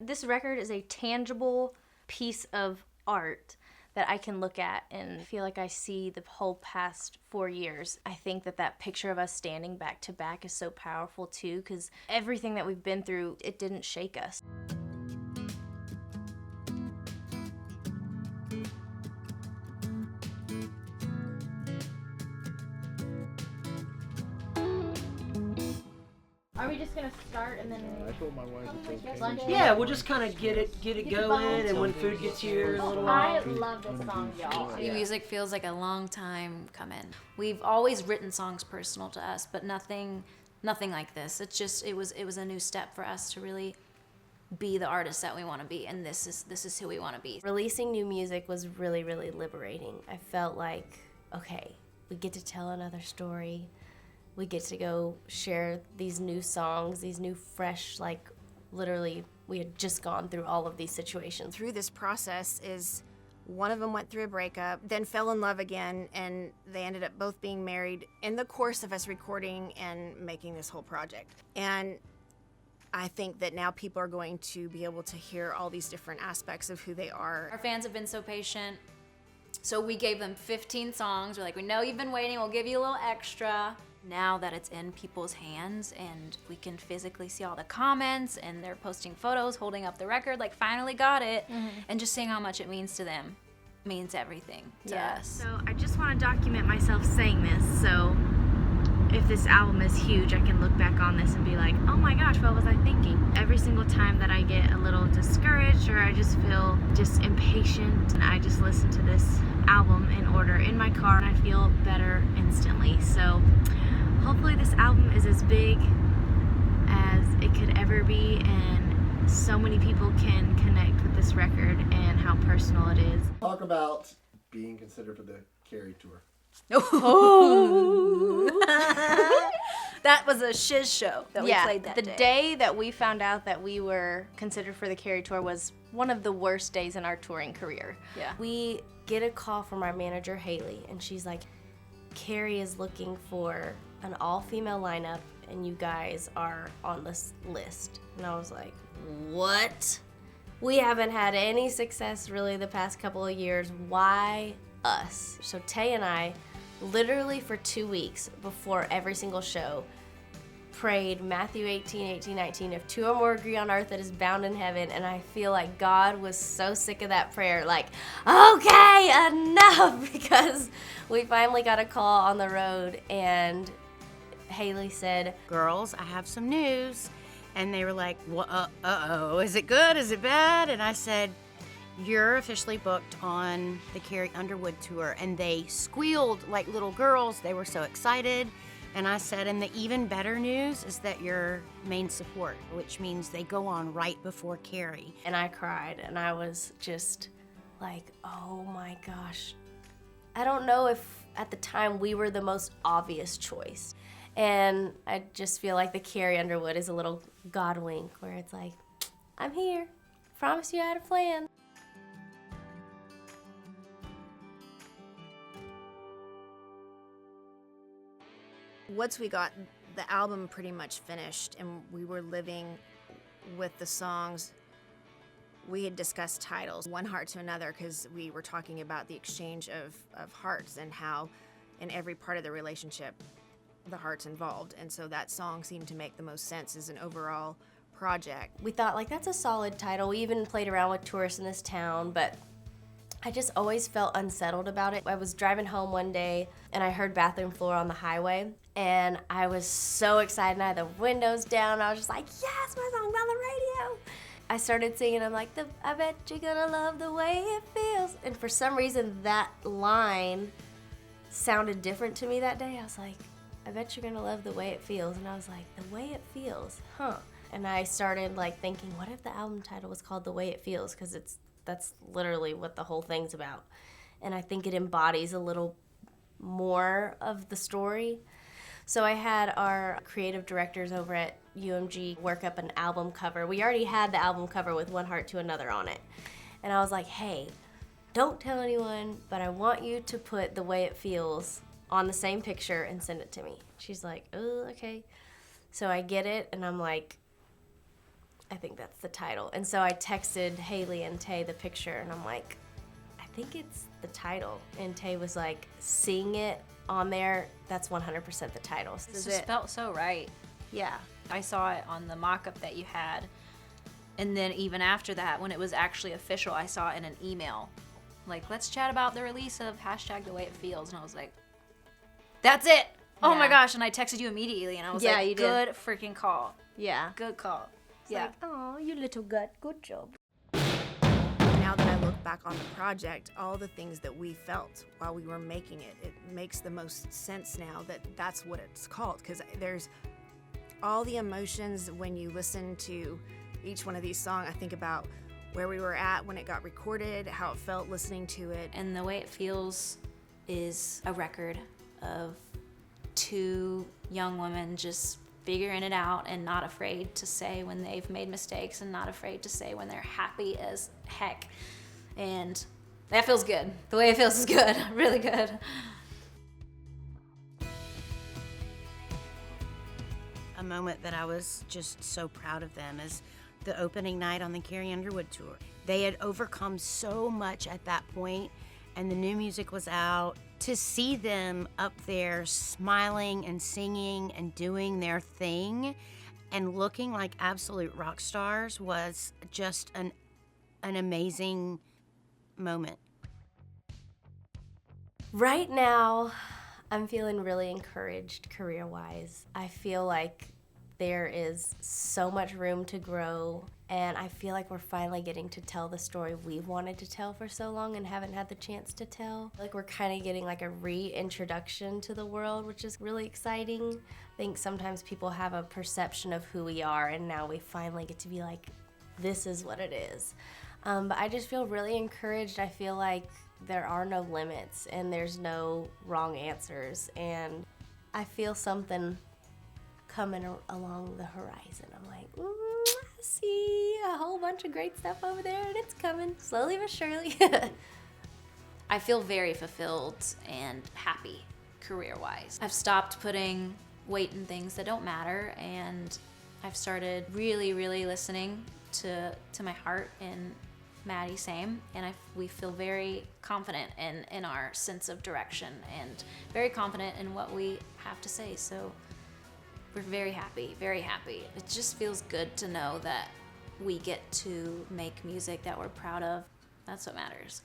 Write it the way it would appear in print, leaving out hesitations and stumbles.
This record is a tangible piece of art that I can look at and feel like I see the whole past 4 years. I think that picture of us standing back to back is so powerful too, because everything that we've been through, it didn't shake us. Are we just gonna start and then? I told my wife it's okay. Lunch? Yeah, we'll just kind of get it going, and when food gets here in a little I while. love this song, y'all. New music feels like a long time coming. We've always written songs personal to us, but nothing like this. It was a new step for us to really be the artists that we want to be, and this is who we want to be. Releasing new music was really, really liberating. I felt like, okay, we get to tell another story. We get to go share these new songs, these new fresh, like literally we had just gone through all of these situations. Through this process is one of them went through a breakup, then fell in love again, and they ended up both being married in the course of us recording and making this whole project. And I think that now people are going to be able to hear all these different aspects of who they are. Our fans have been so patient, so we gave them 15 songs. We're like, we know you've been waiting, we'll give you a little extra. Now that it's in people's hands and we can physically see all the comments and they're posting photos, holding up the record, like finally got it, and just seeing how much it means to them means everything to us. So I just want to document myself saying this, so if this album is huge, I can look back on this and be like, oh my gosh, what was I thinking? Every single time that I get a little discouraged or I just feel just impatient, and I just listen to this album in order in my car and I feel better instantly. So hopefully this album is as big as it could ever be, and so many people can connect with this record and how personal it is. Talk about being considered for the Carrie tour. That was a shiz show that we played that the day. day that we found out that we were considered for the Carrie tour was one of the worst days in our touring career. Yeah. We get a call from our manager, Haley, and she's like, Carrie is looking for an all-female lineup, and you guys are on this list. And I was like, what? We haven't had any success really the past couple of years. Why us? So Tae and I, literally for 2 weeks before every single show, prayed Matthew 18:18-19, if two or more agree on earth, that is bound in heaven. And I feel like God was so sick of that prayer, like, okay, enough, because we finally got a call on the road, and Haley said, Girls, I have some news. And they were like, uh-oh, is it good, is it bad? And I said, you're officially booked on the Carrie Underwood tour. And they squealed like little girls. They were so excited. And I said, and the even better news is that you're main support, which means they go on right before Carrie. and I cried, and I was just like, oh my gosh. I don't know if at the time we were the most obvious choice. And I just feel like the Carrie Underwood is a little God wink where it's like, I'm here. Promise you I had a plan. Once we got the album pretty much finished and we were living with the songs, we had discussed titles, One Heart to Another, because we were talking about the exchange of hearts and how in every part of the relationship the heart's involved. And so that song seemed to make the most sense as an overall project. We thought, like, that's a solid title. We even played around with tourists in this town, but I just always felt unsettled about it. I was driving home one day and I heard Bathroom Floor on the highway, and I was so excited. And I had the windows down. I was just like, yes, my song's on the radio. I started singing. I'm like, I bet you're gonna love the way it feels. And for some reason, that line sounded different to me that day. I was like, I bet you're gonna love the way it feels. And I was like, the way it feels, huh? And I started like thinking, what if the album title was called The Way It Feels? Because that's literally what the whole thing's about. And I think it embodies a little more of the story. So I had our creative directors over at UMG work up an album cover. We already had the album cover with One Heart to Another on it. And I was like, hey, don't tell anyone, but I want you to put The Way It Feels on the same picture and send it to me. She's like, oh, okay. So I get it, and I'm like, I think that's the title. And so I texted Haley and Tay the picture, and I'm like, I think it's the title. And Tay was like, seeing it on there, that's 100% the title. This just felt so right. Yeah. I saw it on the mock-up that you had. And then even after that, when it was actually official, I saw it in an email. Like, let's chat about the release of #TheWayItFeels. And I was like, that's it. Oh my gosh. And I texted you immediately, and I was Yeah, like, you did. good freaking call. Yeah. Good call. It's like, oh, you little gut, good job. Now that I look back on the project, all the things that we felt while we were making it, it makes the most sense now that that's what it's called, because there's all the emotions when you listen to each one of these songs. I think about where we were at when it got recorded, how it felt listening to it. And The Way It Feels is a record of two young women just figuring it out and not afraid to say when they've made mistakes and not afraid to say when they're happy as heck. And that feels good. The Way It Feels is good, really good. A moment that I was just so proud of them is the opening night on the Carrie Underwood tour. They had overcome so much at that point, and the new music was out. To see them up there smiling and singing and doing their thing and looking like absolute rock stars was just an amazing moment. Right now, I'm feeling really encouraged career-wise. I feel like there is so much room to grow, and I feel like we're finally getting to tell the story we've wanted to tell for so long and haven't had the chance to tell. Like, we're kind of getting like a reintroduction to the world, which is really exciting. I think sometimes people have a perception of who we are, and now we finally get to be like, this is what it is. But I just feel really encouraged. I feel like there are no limits and there's no wrong answers, and I feel something coming along the horizon. I'm like, I see a whole bunch of great stuff over there, and it's coming slowly but surely. I feel very fulfilled and happy career-wise. I've stopped putting weight in things that don't matter, and I've started really, really listening to my heart, and Maddie same, and we feel very confident in our sense of direction and very confident in what we have to say. So we're very happy, very happy. It just feels good to know that we get to make music that we're proud of. That's what matters.